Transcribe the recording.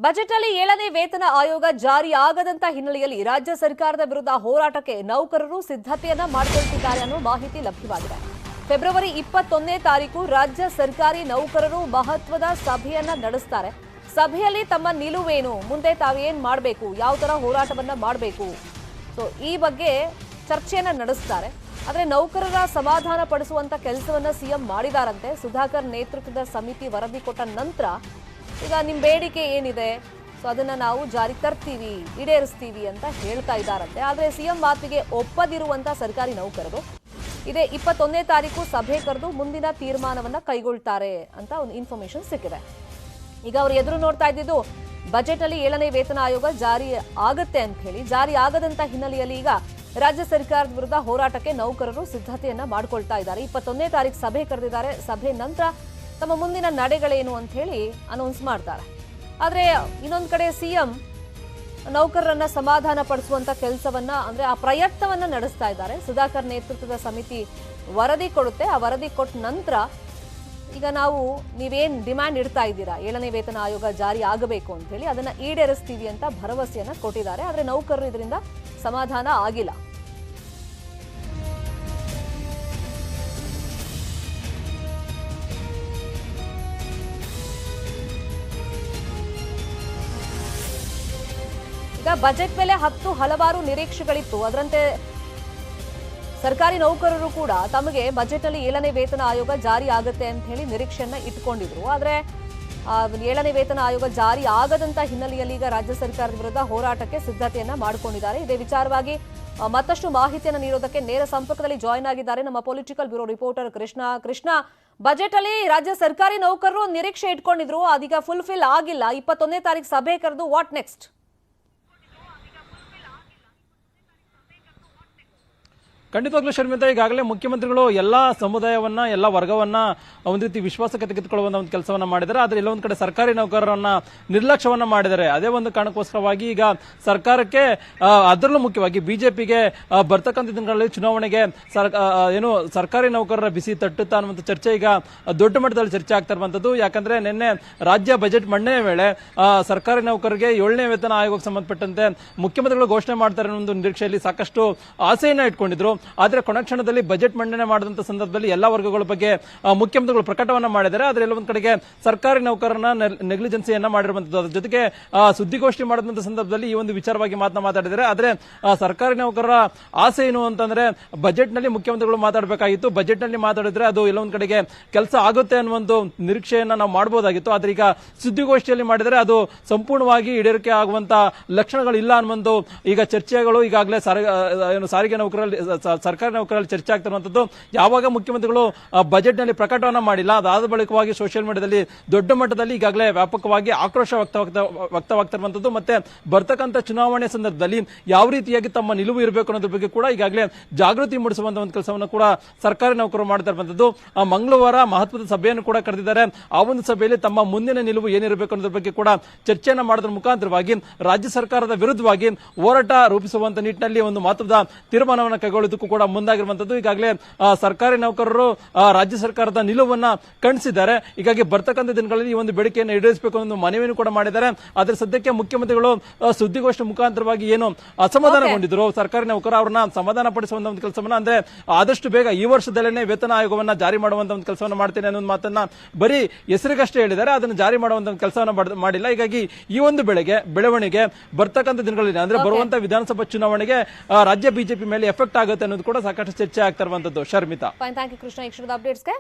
Budget ಅಲ್ಲಿ 7ನೇ ವೇತನ ಆಯೋಗ ಜಾರಿ ಆಗದಂತ ಹಿನ್ನೆಲೆಯಲ್ಲಿ ರಾಜ್ಯ ಸರ್ಕಾರದ ವಿರುದ್ಧ ಹೋರಾಟಕ್ಕೆ ನೌಕರರು ಸಿದ್ಧತೆಯನ್ನ ಮಾಡಿಕೊಳ್ಳುತ್ತಿದ್ದಾರೆ ಅನ್ನೋ ಮಾಹಿತಿ ಲಭ್ಯವಾಗಿದೆ. ಫೆಬ್ರವರಿ 21ನೇ ತಾರೀಕು ರಾಜ್ಯ ಸರ್ಕಾರಿ ನೌಕರರು ಮಹತ್ವದ ಸಭೆಯನ್ನ ನಡೆಸುತ್ತಾರೆ. ಸಭೆಯಲ್ಲಿ ತಮ್ಮ ನಿಲುವೇನು, ಮುಂದೆ ತಾವೇನ್ ಮಾಡಬೇಕು, ಯಾವ ತರ ಹೋರಾಟವನ್ನ ಮಾಡಬೇಕು, ಸೊ ಈ ಬಗ್ಗೆ ಚರ್ಚೆಯನ್ನ ನಡೆಸುತ್ತಾರೆ. ಆದರೆ ನೌಕರರ ಸಮಾಧಾನ ಪಡಿಸುವಂತ ಕೆಲಸವನ್ನ ಸಿಎಂ ಮಾಡಿದಾರಂತೆ. ಸುಧಾಕರ್ ನೇತೃತ್ವದ ಸಮಿತಿ ವರದಿ ಕೊಟ್ಟ ನಂತರ ಈಗ ನಿಮ್ಮ ಬೇಡಿಕೆ ಏನಿದೆ, ಸೊ ಅದನ್ನ ನಾವು ಜಾರಿ ತರ್ತೀವಿ, ಈಡೇರಿಸ್ತೀವಿ ಅಂತ ಹೇಳ್ತಾ ಇದ್ದಾರಂತೆ. ಆದರೆ ಸಿಎಂ ಮಾತಿಗೆ ಒಪ್ಪದಿರುವಂತ ಸರ್ಕಾರಿ ನೌಕರರು ಇದೇ 21ನೇ ತಾರೀಕು ಸಭೆ ಕರೆದು ಮುಂದಿನ ತೀರ್ಮಾನವನ್ನ ಕೈಗೊಳ್ತಾರೆ ಅಂತ ಒಂದು ಇನ್ಫಾರ್ಮೇಶನ್ ಸಿಕ್ಕಿದೆ. ಈಗ ಅವರು ಎದುರು ನೋಡ್ತಾ ಇದ್ದಿದ್ದು ಬಜೆಟ್ ಅಲ್ಲಿ 7ನೇ ವೇತನ ಆಯೋಗ ಜಾರಿ ಆಗತ್ತೆ ಅಂತ ಹೇಳಿ. ಜಾರಿ ಆಗದಂತ ಹಿನ್ನೆಲೆಯಲ್ಲಿ ಈಗ ರಾಜ್ಯ ಸರ್ಕಾರದ ವಿರುದ್ಧ ಹೋರಾಟಕ್ಕೆ ನೌಕರರು ಸಿದ್ಧತೆಯನ್ನ ಮಾಡಿಕೊಳ್ತಾ ಇದ್ದಾರೆ. 21ನೇ ತಾರೀಕು ಸಭೆ ಕರೆದಿದ್ದಾರೆ. ಸಭೆ ನಂತರ ತಮ್ಮ ಮುಂದಿನ ನಡೆಗಳೇನು ಅಂತ ಹೇಳಿ ಅನೌನ್ಸ್ ಮಾಡ್ತಾರೆ. ಆದ್ರೆ ಇನ್ನೊಂದು ಕಡೆ ಸಿಎಂ ನೌಕರರನ್ನ ಸಮಾಧಾನ ಪಡಿಸುವಂತ ಕೆಲಸವನ್ನ ಅಂದ್ರೆ ಆ ಪ್ರಯತ್ನವನ್ನ ನಡೆಸ್ತಾ ಇದ್ದಾರೆ. ಸುಧಾಕರ್ ನೇತೃತ್ವದ ಸಮಿತಿ ವರದಿ ಕೊಡುತ್ತೆ. ಆ ವರದಿ ಕೊಟ್ಟ ನಂತರ ಈಗ ನಾವು ನೀವೇನ್ ಡಿಮ್ಯಾಂಡ್ ಇಡ್ತಾ ಇದ್ದೀರಾ, 7ನೇ ವೇತನ ಆಯೋಗ ಜಾರಿ ಆಗಬೇಕು ಅಂತ ಹೇಳಿ, ಅದನ್ನ ಈಡೇರಿಸ್ತೀವಿ ಅಂತ ಭರವಸೆಯನ್ನ ಕೊಟ್ಟಿದ್ದಾರೆ. ಆದ್ರೆ ನೌಕರರು ಇದರಿಂದ ಸಮಾಧಾನ ಆಗಿಲ್ಲ. ಈಗ ಬಜೆಟ್ ಮೇಲೆ ಹಲವಾರು ನಿರೀಕ್ಷೆಗಳಿತ್ತು. ಅದರಂತೆ ಸರ್ಕಾರಿ ನೌಕರರು ಕೂಡ ತಮಗೆ ಬಜೆಟ್ ಅಲ್ಲಿ 7ನೇ ವೇತನ ಆಯೋಗ ಜಾರಿ ಆಗುತ್ತೆ ಅಂತ ಹೇಳಿ ನಿರೀಕ್ಷೆಯನ್ನ ಇಟ್ಕೊಂಡಿದ್ರು. ಆದ್ರೆ 7ನೇ ವೇತನ ಆಯೋಗ ಜಾರಿ ಆಗದಂತ ಹಿನ್ನೆಲೆಯಲ್ಲಿ ಈಗ ರಾಜ್ಯ ಸರ್ಕಾರದ ವಿರುದ್ಧ ಹೋರಾಟಕ್ಕೆ ಸಿದ್ಧತೆಯನ್ನ ಮಾಡಿಕೊಂಡಿದ್ದಾರೆ. ಇದೇ ವಿಚಾರವಾಗಿ ಮತ್ತಷ್ಟು ಮಾಹಿತಿಯನ್ನು ನೀಡೋದಕ್ಕೆ ನೇರ ಸಂಪರ್ಕದಲ್ಲಿ ಜಾಯಿನ್ ಆಗಿದ್ದಾರೆ ನಮ್ಮ political bureau reporter Krishna. Budget ಅಲ್ಲಿ ರಾಜ್ಯ ಸರ್ಕಾರಿ ನೌಕರರು ನಿರೀಕ್ಷೆ ಇಟ್ಕೊಂಡಿದ್ರು, ಅದೀಗ ಫುಲ್ಫಿಲ್ ಆಗಿಲ್ಲ. 21ನೇ ತಾರೀಕು ಸಭೆ ಕರೆದು ವಾಟ್ ನೆಕ್ಸ್ಟ್? ಖಂಡಿತವಾಗ್ಲೂ ಶರ್ಮಿತಾ, ಈಗಾಗಲೇ ಮುಖ್ಯಮಂತ್ರಿಗಳು ಎಲ್ಲಾ ಸಮುದಾಯವನ್ನ, ಎಲ್ಲ ವರ್ಗವನ್ನ ಒಂದು ರೀತಿ ವಿಶ್ವಾಸಕ್ಕೆ ತೆಗೆದುಕೊಳ್ಳುವಂತ ಒಂದು ಕೆಲಸವನ್ನ ಮಾಡಿದ್ದಾರೆ. ಆದ್ರೆ ಎಲ್ಲೊಂದು ಕಡೆ ಸರ್ಕಾರಿ ನೌಕರರನ್ನ ನಿರ್ಲಕ್ಷ್ಯವನ್ನ ಮಾಡಿದ್ದಾರೆ. ಅದೇ ಒಂದು ಕಾರಣಕ್ಕೋಸ್ಕರವಾಗಿ ಈಗ ಸರ್ಕಾರಕ್ಕೆ, ಅದರಲ್ಲೂ ಮುಖ್ಯವಾಗಿ ಬಿಜೆಪಿಗೆ ಬರ್ತಕ್ಕಂಥ ದಿನಗಳಲ್ಲಿ ಚುನಾವಣೆಗೆ ಏನು ಸರ್ಕಾರಿ ನೌಕರರ ಬಿಸಿ ತಟ್ಟುತ್ತಾ ಅನ್ನುವಂಥ ಚರ್ಚೆ ಈಗ ದೊಡ್ಡ ಮಟ್ಟದಲ್ಲಿ ಚರ್ಚೆ ಆಗ್ತಾ ಇರುವಂತದ್ದು. ಯಾಕಂದ್ರೆ ನಿನ್ನೆ ರಾಜ್ಯ ಬಜೆಟ್ ಮಂಡನೆ ವೇಳೆ ಸರ್ಕಾರಿ ನೌಕರರಿಗೆ 7ನೇ ವೇತನ ಆಯೋಗಕ್ಕೆ ಸಂಬಂಧಪಟ್ಟಂತೆ ಮುಖ್ಯಮಂತ್ರಿಗಳು ಘೋಷಣೆ ಮಾಡ್ತಾರೆ ಅನ್ನೋ ಒಂದು ನಿರೀಕ್ಷೆಯಲ್ಲಿ ಸಾಕಷ್ಟು ಆಸೆಯನ್ನ ಇಟ್ಕೊಂಡಿದ್ರು. ಆದ್ರೆ ಕೊನೆಕ್ಷಣದಲ್ಲಿ ಬಜೆಟ್ ಮಂಡನೆ ಮಾಡಿದಂತ ಸಂದರ್ಭದಲ್ಲಿ ಎಲ್ಲಾ ವರ್ಗಗಳ ಬಗ್ಗೆ ಮುಖ್ಯಮಂತ್ರಿಗಳು ಪ್ರಕಟವನ್ನ ಮಾಡಿದ್ದಾರೆ. ಆದ್ರೆ ಎಲ್ಲ ಒಂದ್ ಕಡೆಗೆ ಸರ್ಕಾರಿ ನೌಕರರನ್ನ ನೆಗ್ಲಿಜೆನ್ಸಿಯನ್ನ ಮಾಡಿರುವಂತದ್ದು. ಅದ್ರ ಜೊತೆಗೆ ಸುದ್ದಿಗೋಷ್ಠಿ ಮಾಡಿದಂತ ಸಂದರ್ಭದಲ್ಲಿ ಈ ಒಂದು ವಿಚಾರವಾಗಿ ಮಾತಾಡಿದ್ದಾರೆ. ಆದ್ರೆ ಸರ್ಕಾರಿ ನೌಕರರ ಆಸೆ ಏನು ಅಂತಂದ್ರೆ ಬಜೆಟ್ ನಲ್ಲಿ ಮುಖ್ಯಮಂತ್ರಿಗಳು ಮಾತಾಡಬೇಕಾಗಿತ್ತು. ಬಜೆಟ್ ನಲ್ಲಿ ಮಾತಾಡಿದ್ರೆ ಅದು ಎಲ್ಲ ಒಂದ್ ಕಡೆಗೆ ಕೆಲಸ ಆಗುತ್ತೆ ಅನ್ನುವ ಒಂದು ನಿರೀಕ್ಷೆಯನ್ನ ನಾವು ಮಾಡಬಹುದಾಗಿತ್ತು. ಆದ್ರೆ ಈಗ ಸುದ್ದಿಗೋಷ್ಠಿಯಲ್ಲಿ ಮಾಡಿದರೆ ಅದು ಸಂಪೂರ್ಣವಾಗಿ ಈಡೇರಿಕೆ ಆಗುವಂತ ಲಕ್ಷಣಗಳು ಇಲ್ಲ ಅನ್ನುವಂತ ಈಗ ಚರ್ಚೆಗಳು ಈಗಾಗಲೇ ಸಾರಿಗೆ ನೌಕರಲ್ಲಿ, ಸರ್ಕಾರಿ ನೌಕರಲ್ಲಿ ಚರ್ಚೆ ಆಗ್ತಿರುವಂತದ್ದು. ಯಾವಾಗ ಮುಖ್ಯಮಂತ್ರಿಗಳು ಬಜೆಟ್ ನಲ್ಲಿ ಪ್ರಕಟವನ್ನ ಮಾಡಿಲ್ಲ, ಅದಾದ ಬಳಿಕವಾಗಿ ಸೋಷಿಯಲ್ ಮೀಡಿಯಾದಲ್ಲಿ ದೊಡ್ಡ ಮಟ್ಟದಲ್ಲಿ ಈಗಾಗಲೇ ವ್ಯಾಪಕವಾಗಿ ಆಕ್ರೋಶ ವ್ಯಕ್ತವಾಗ್ತಿರುವಂತದ್ದು. ಮತ್ತೆ ಬರ್ತಕ್ಕಂಥ ಚುನಾವಣೆ ಸಂದರ್ಭದಲ್ಲಿ ಯಾವ ರೀತಿಯಾಗಿ ತಮ್ಮ ನಿಲುವು ಇರಬೇಕು ಅನ್ನೋದ್ರ ಬಗ್ಗೆ ಕೂಡ ಈಗಾಗಲೇ ಜಾಗೃತಿ ಮೂಡಿಸುವಂತ ಒಂದು ಕೆಲಸವನ್ನು ಕೂಡ ಸರ್ಕಾರಿ ನೌಕರರು ಮಾಡ್ತಾ ಇರುವಂತದ್ದು. ಮಂಗಳವಾರ ಮಹತ್ವದ ಸಭೆಯನ್ನು ಕೂಡ ಕರೆದಿದ್ದಾರೆ. ಆ ಒಂದು ಸಭೆಯಲ್ಲಿ ತಮ್ಮ ಮುಂದಿನ ನಿಲುವು ಏನಿರಬೇಕು ಅನ್ನೋದ್ರ ಬಗ್ಗೆ ಕೂಡ ಚರ್ಚೆಯನ್ನ ಮಾಡೋದ್ರ ಮುಖಾಂತರವಾಗಿ ರಾಜ್ಯ ಸರ್ಕಾರದ ವಿರುದ್ಧವಾಗಿ ಹೋರಾಟ ರೂಪಿಸುವಂತ ನಿಟ್ಟಿನಲ್ಲಿ ಒಂದು ಮಹತ್ವದ ತೀರ್ಮಾನವನ್ನು ಕೈಗೊಳ್ಳೋದಕ್ಕೂ ಕೂಡ ಮುಂದಾಗಿರುವಂತದ್ದು. ಈಗಾಗಲೇ ಸರ್ಕಾರಿ ನೌಕರರು ರಾಜ್ಯ ಸರ್ಕಾರದ ನಿಲುವನ್ನ ಖಂಡಿಸಿದ್ದಾರೆ. ಹೀಗಾಗಿ ಬರ್ತಕ್ಕಂಥ ದಿನಗಳಲ್ಲಿ ಈ ಒಂದು ಬೇಡಿಕೆಯನ್ನು ಈಡೇರಿಸಬೇಕು ಅನ್ನೋ ಮನವಿಯನ್ನು ಕೂಡ ಮಾಡಿದ್ದಾರೆ. ಆದ್ರೆ ಸದ್ಯಕ್ಕೆ ಮುಖ್ಯಮಂತ್ರಿಗಳು ಸುದ್ದಿಗೋಷ್ಠಿ ಮುಖಾಂತರವಾಗಿ ಏನು ಅಸಮಾಧಾನಗೊಂಡಿದ್ರು ಸರ್ಕಾರಿ ನೌಕರ, ಅವ್ರನ್ನ ಸಮಾಧಾನ ಪಡಿಸುವಂತ ಒಂದು ಕೆಲಸವನ್ನ, ಅಂದ್ರೆ ಆದಷ್ಟು ಬೇಗ ಈ ವರ್ಷದಲ್ಲೇ ವೇತನ ಆಯೋಗವನ್ನ ಜಾರಿ ಮಾಡುವಂತ ಒಂದು ಕೆಲಸವನ್ನ ಮಾಡ್ತೇನೆ ಅನ್ನೋ ಮಾತನ್ನ ಬರೀ ಹೆಸರಿಗಷ್ಟೇ ಹೇಳಿದ್ದಾರೆ. ಅದನ್ನು ಜಾರಿ ಮಾಡುವಂತ ಒಂದು ಕೆಲಸವನ್ನ ಮಾಡಿಲ್ಲ. ಹೀಗಾಗಿ ಈ ಒಂದು ಬೆಳವಣಿಗೆ ಬರ್ತಕ್ಕಂಥ ದಿನಗಳಲ್ಲಿ, ಅಂದ್ರೆ ಬರುವಂತ ವಿಧಾನಸಭಾ ಚುನಾವಣೆಗೆ ರಾಜ್ಯ ಬಿಜೆಪಿ ಮೇಲೆ ಎಫೆಕ್ಟ್ ಆಗುತ್ತೆ ಅನ್ನೋದು ಕೂಡ ಸಾಕಷ್ಟು ಚರ್ಚೆ ಆಗ್ತಾ ಇರುವಂತದ್ದು. ಶರ್ಮಿತಾ, ಥ್ಯಾಂಕ್ ಯು ಕೃಷ್ಣ ಈ ಕ್ಷಣದ ಅಪ್ಡೇಟ್ಸ್ಗೆ.